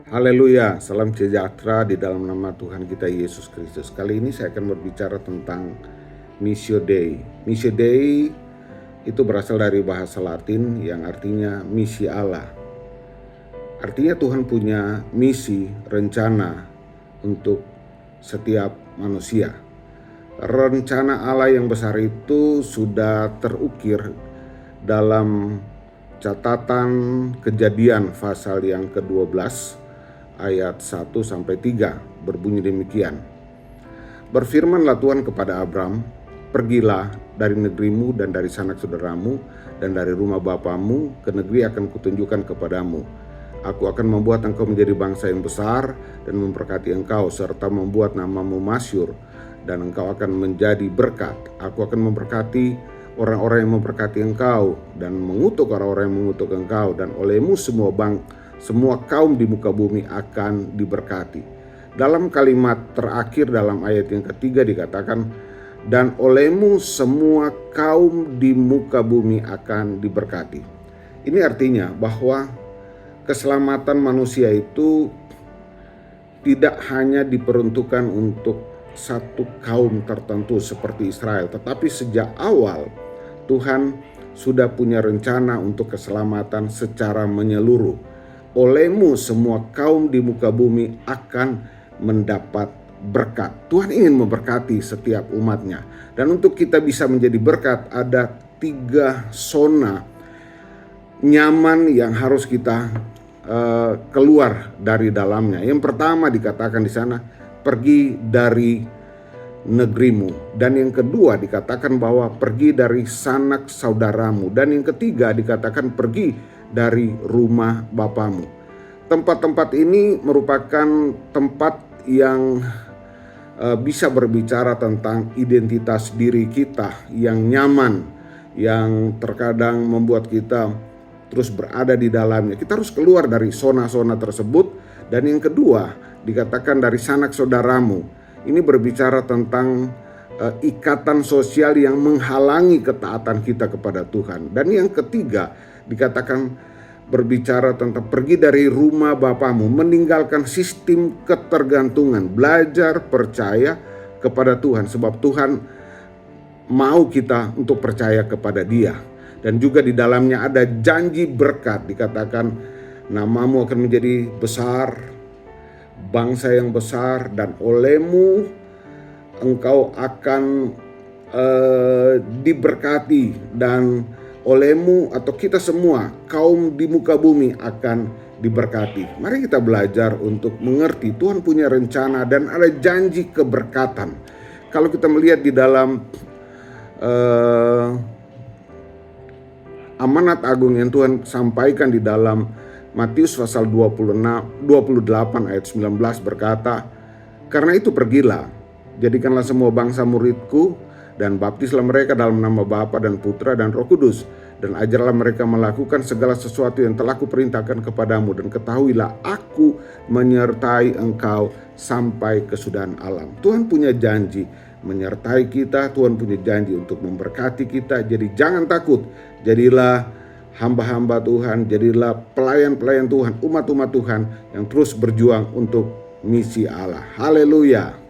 Haleluya, salam sejahtera di dalam nama Tuhan kita Yesus Kristus. Kali ini saya akan berbicara tentang Missio Dei. Missio Dei itu berasal dari bahasa Latin yang artinya misi Allah. Artinya Tuhan punya misi, rencana untuk setiap manusia. Rencana Allah yang besar itu sudah terukir dalam catatan Kejadian pasal yang ke-12 ayat 1-3 berbunyi demikian. Berfirmanlah Tuhan kepada Abram, pergilah dari negerimu dan dari sanak saudaramu dan dari rumah bapamu ke negeri akan kutunjukkan kepadamu. Aku akan membuat engkau menjadi bangsa yang besar dan memberkati engkau serta membuat namamu masyhur dan engkau akan menjadi berkat. Aku akan memberkati orang-orang yang memberkati engkau dan mengutuk orang-orang yang mengutuk engkau, dan olehmu semua kaum di muka bumi akan diberkati. Dalam kalimat terakhir dalam ayat yang ketiga dikatakan, dan olehmu semua kaum di muka bumi akan diberkati. Ini artinya bahwa keselamatan manusia itu tidak hanya diperuntukkan untuk satu kaum tertentu seperti Israel, tetapi sejak awal Tuhan sudah punya rencana untuk keselamatan secara menyeluruh. Olehmu semua kaum di muka bumi akan mendapat berkat. Tuhan ingin memberkati setiap umatnya. Dan untuk kita bisa menjadi berkat, ada 3 zona nyaman yang harus kita keluar dari dalamnya. Yang pertama dikatakan di sana, pergi dari negerimu. Dan yang kedua dikatakan bahwa pergi dari sanak saudaramu. Dan yang ketiga dikatakan pergi dari rumah bapamu. Tempat-tempat ini merupakan tempat yang bisa berbicara tentang identitas diri kita yang nyaman, yang terkadang membuat kita terus berada di dalamnya. Kita harus keluar dari zona-zona tersebut. Dan yang kedua dikatakan dari sanak saudaramu. Ini berbicara tentang ikatan sosial yang menghalangi ketaatan kita kepada Tuhan. Dan yang ketiga dikatakan berbicara tentang pergi dari rumah bapamu, meninggalkan sistem ketergantungan, belajar percaya kepada Tuhan, sebab Tuhan mau kita untuk percaya kepada Dia. Dan juga di dalamnya ada janji berkat, dikatakan namamu akan menjadi besar, bangsa yang besar, dan olehmu engkau akan diberkati, dan olehmu atau kita semua kaum di muka bumi akan diberkati. Mari kita belajar untuk mengerti Tuhan punya rencana dan ada janji keberkatan. Kalau kita melihat di dalam amanat agung yang Tuhan sampaikan di dalam Matius pasal 28 ayat 19 berkata, karena itu pergilah, jadikanlah semua bangsa muridku, dan baptislah mereka dalam nama Bapa dan Putra dan Roh Kudus, dan ajarlah mereka melakukan segala sesuatu yang telah kuperintahkan kepadamu, dan ketahuilah aku menyertai engkau sampai kesudahan alam. Tuhan punya janji menyertai kita, Tuhan punya janji untuk memberkati kita. Jadi jangan takut, jadilah hamba-hamba Tuhan, jadilah pelayan-pelayan Tuhan, umat-umat Tuhan yang terus berjuang untuk misi Allah. Haleluya.